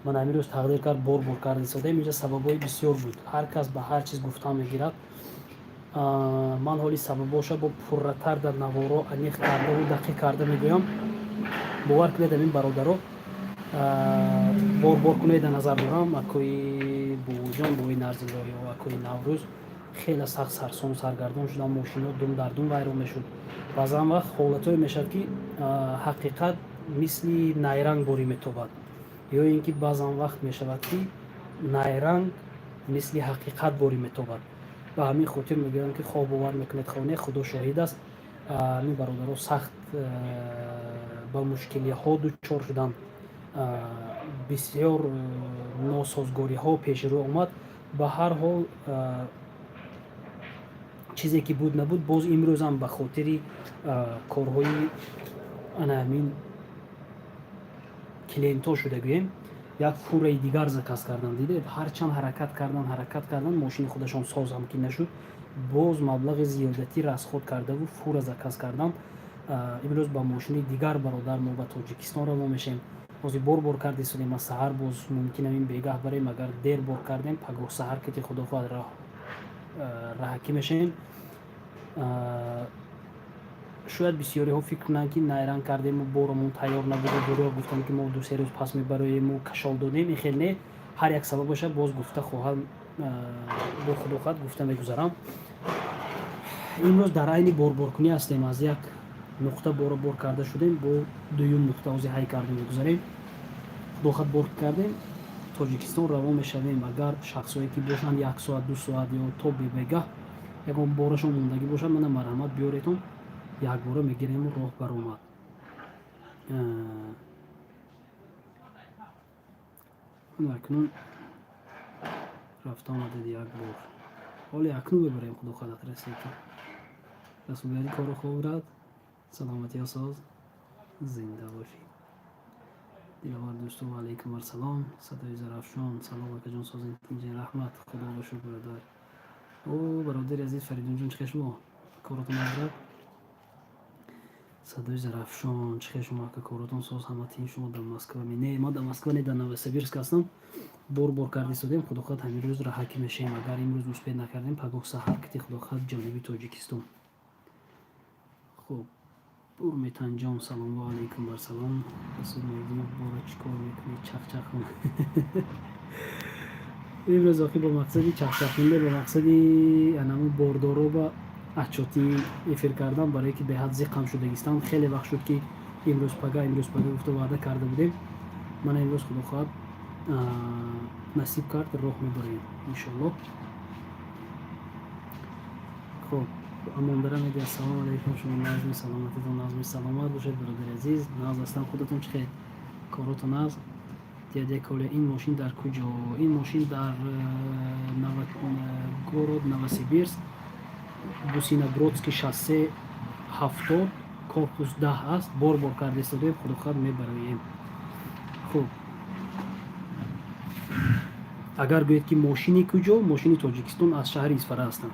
ман амирӯз тақдир кард бор кард истодаем. Инҷа сабабҳои бисёр буд. Ҳар кас ба ҳар чиз гуфтан мегирад. ман ҳоли сабабоша бо пурратар дар наворо аниқ кардаву дақиқ карда мегӯям. бовар кунед амин бародаро бор кунед дар назар дорам акои бубоҷон бовои нарзило ё акои наврӯз хеле сахт сарсону саргардон шудам. мошино дум дар дум вайрон мешуд. баъзан вақт ҳолатҳое мешавад ки ҳақиқат мисли найранг борӣ метобад, ё ин ки баъзан вақт мешавад ки найранг мисли ҳақиқат борӣ метобад. ба ҳамин хотир мегӯям ки хоҳ бовар мекунед хоҳ не, худо шоҳид аст. ҳамин бародаро сахт ба мушкилиҳо дучор шуданд. бисёр носозгориҳо пеши рӯ омад. ба ҳар ҳол чизе ки буд набуд, боз имрӯзам ба хотири корҳои ҳамин клиентҳо шуда гӯем як фураи дигар заказ кардан. дидед, ҳарчанд ҳаракат кардан мошини худашон соз ҳам ки нашуд, боз маблағи зиёдатӣ расход кардаву фура заказ кардан. имрӯз ба мошини дигар бародар мо ба Тоҷикистон равон мешем. ҳозир бор кард истодем. аз саҳар боз мумкин ин бегаҳ барем. агар дер бор кардем, пагоҳ саҳар кити худо хоҳад раҳакӣ мешем. шояд бисёриҳо фикр кунанд ки найранг кардему борамон тайёр набуда, дурӯғ гуфтам ки мо 2-3 рӯз пас мебароему, кашол додем. ин хел не, ҳар як сабаб бошад. боз гуфта хоҳам, бо худо хоҳад гуфта мегузарам. имрӯз дар айни боркунӣ ҳастем. аз як нуқта бор карда шудем, бо дуюм нуқта ҳозир ҳай карда мегузарем. худо хоҳад бор кардем, Тоҷикистон равон мешавем. агар шахсое ки бошанд 1 соат 2 соат ё то бебегаҳ ягон борашон мондагӣ бошад, мана марҳамат биёретон, якбора мегирему роҳ баромад. акнун рафта омадед як бор. ҳоли акнун бибарем худо хоҳад расед ки расулбари кору ховрад. саломатиё соз, зинда бошӣ. диловар дӯсту, алайкум арсалом. садои зарафшон, салом акаҷон созин тинҷин раҳмат. худо бошу бародар. бародари азиз Фаридунҷон, чихе шумо? коротон азрак. садои зарафшон, чихе шумо? ака коротон соз, ҳама тин шумо дар Москва? не, ма дар Москва не, дар Новосибирск ҳастам. бор карда истодем. худо хоҳад ҳамин рӯз раҳакӣ мешем. агар имрӯз успеҳ накардем, пагоҳ саҳар кити худо хоҳад ҷониби Тоҷикистон. хуб, урметанҷон, салому алайкум барсалом. расул меҳдинов, бора чӣ кор мекунед? чахчахон. имрӯз охи ба мақсади чахчахонда, ба мақсади анаму бордоро ба отчёти эфир кардан, барое ки беҳад зиқам шудагистанд. хеле вақт шуд ки имрӯз пага гуфта ваъда карда будем. мана имрӯз худо хоҳад насиб кард, роҳ мебароем иншоаллоҳ. хуб, амондара меди. ассалому алайкум. шумо назми саломатитон, назми саломат бошед бародари азиз. наз ҳастам. худатон чихе? коротон аст? дяде Коля, ин мошин дар куҷо? ин мошин дар город Новосибирск, Гусиногродский шоссе 70, корпус 10 аст. бор карда истодем. худо хоҳад мебароем. хуб, агар гӯед ки мошини куҷо? мошини Тоҷикистон, аз шаҳри Исфара ҳастам.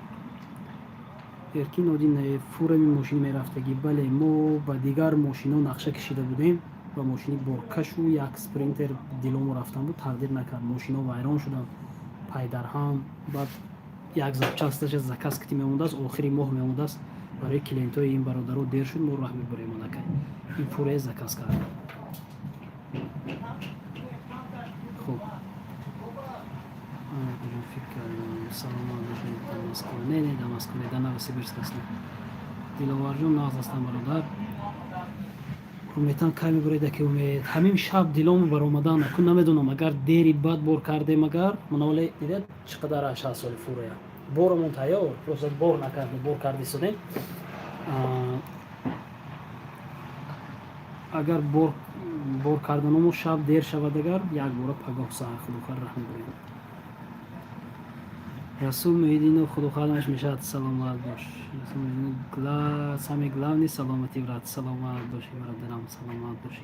эркин один фурами мошини мерафтагӣ. бале, мо ба дигар мошино нақша кашида будем. ба мошини боркашу як спринтер диломо рафтан буд. тақдир накард, мошино вайрон шуданд пайдарҳам. баъд як запчасташа заказ кити мемондааст, охири моҳ мемондааст. барои клиентҳои ин бародаро дер шуд, мо роҳ мебарем онакай. ин фурае заказ карда. хуб, фикр кардам саломат бошед. дар Москва? не, дар Москва не, дар Новосибирск ҳастам. диловарҷон, нағз ҳастам бародар. уметан кай мебаред? аки умед ҳамин шаб дилому баромадан. акун намедонам, агар дери бад бор кардем, агар маноле дидед чӣ қадар 8 соли фурая. борамон тайёр, просто бор накардем, бор карда истодем. агар бор карданомо шаб дер шавад, агар як бора пагоҳ саҳар худо хоҳад раҳм барем. расул меҳдинов, худо хоҳадамаш мешад. саломат бош. расул меҳдинов, сами главни саломатӣ брат. саломат бошӣ бародарам, саломат бошӣ.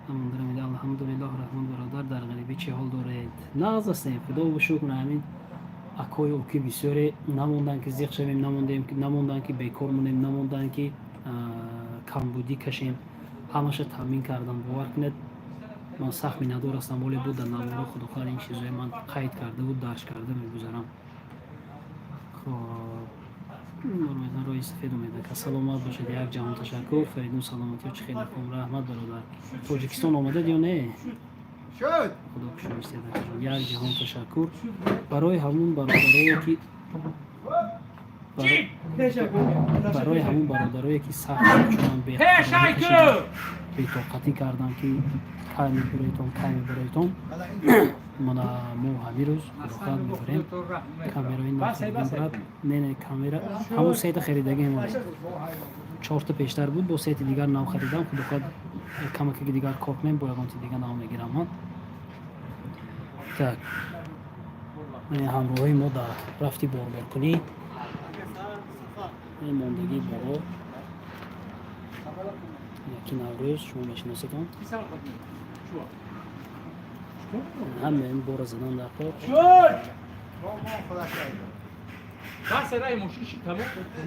амондара меда. алҳамдулиллоҳ раҳмон бародар, дар ғарибӣ чӣ ҳол доред? нағз ҳастем, худо шукр. ҳамин акои оки бисёре намондан ки зиқ шавем, намондан ки бекор монем, намондан ки камбудӣ кашем. ҳамаша таъмин кардам. бовар кунед, من سخت می‌ندور هستم ولی بود در نوارا خداخواه این چیزای من قید کرده بود درش کرده میگذارم. خب روی سفید اومده که سلامت باشید. یک جهان تشکر. فریدون سلامتی و چه خیلی خوب. رحمت برادر. تاجیکستان آمده یا نه؟ شد. خدا بشویست. یک جهان تشکر برای همون برادرایی که برای همون برادرایی که سخت چون بی‌طاقتی کردن که کمی برایتون من مو همین روز خواهد میبریم کامرای نفت نه کامرا همون سیت خریدگی همون 4 تا پیشتر بود با سیت دیگر نام خریدم خود کمک دیگر کار کنیم با یگانتی دیگر نام میگیرم من так همراهی ما در رفتی باربر کنی این موندگی بارو یکی نوروز شما میشناسیدون همه این بار زدن در کار شد بس رای موشی تمام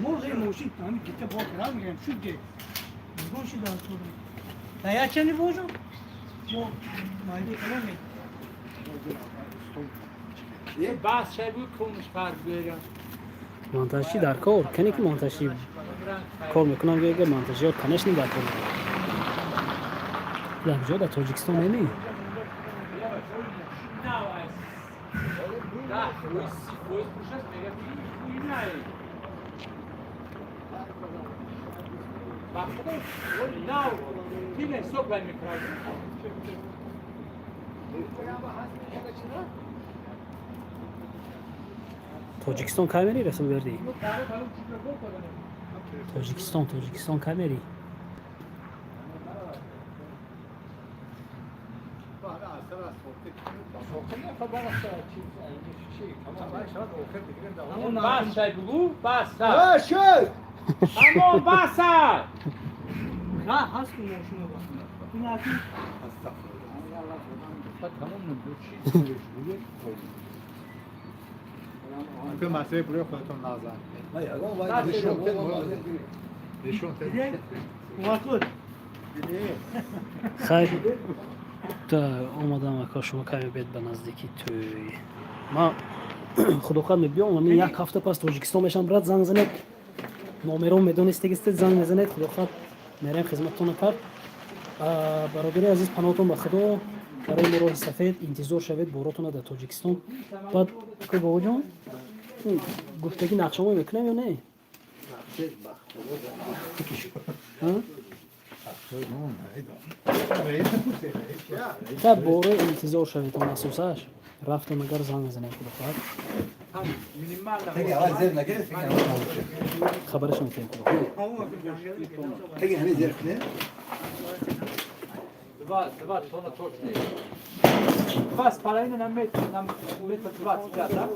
موزه موشی همین که با کرام میگم شد دی موشی دار تو یا چنی بوجو مو مایدی کنم یه بس شای بود کنش فرق بیارم منتشی در کار کنی که منتشی کار میکنم که منتشی ها کنش نی در کار در جا در تاجیکستان نمی تاجیکستان کامری رسم بردی تاجیکستان کامری بس شای بگو بس شد اما بس نه هست که موشی این اکی که مسئله برای خودتون نازن خیر تا اومدم اکا شما کمی بید به نزدیکی توی ما خداخواد میبیام من یک هفته پس تاجیکستان میشم برات زنگ زنید نامرو میدونسته که زنگ میزنید خداخواد میرم خدمتتون کرد برادری عزیز پناهتون به خدا برای مراه سفید انتظار شوید باراتون در تاجیکستان بعد که بابا جان گفتگی نقشه‌مو میکنم یا نه تا باره انتظار شوید اون اساسش رفتم مگر زنگ میزنه خداخواد خبرش میکنم تگه همه زرف نه два тона точно. Два с половиной на метр, два цвета.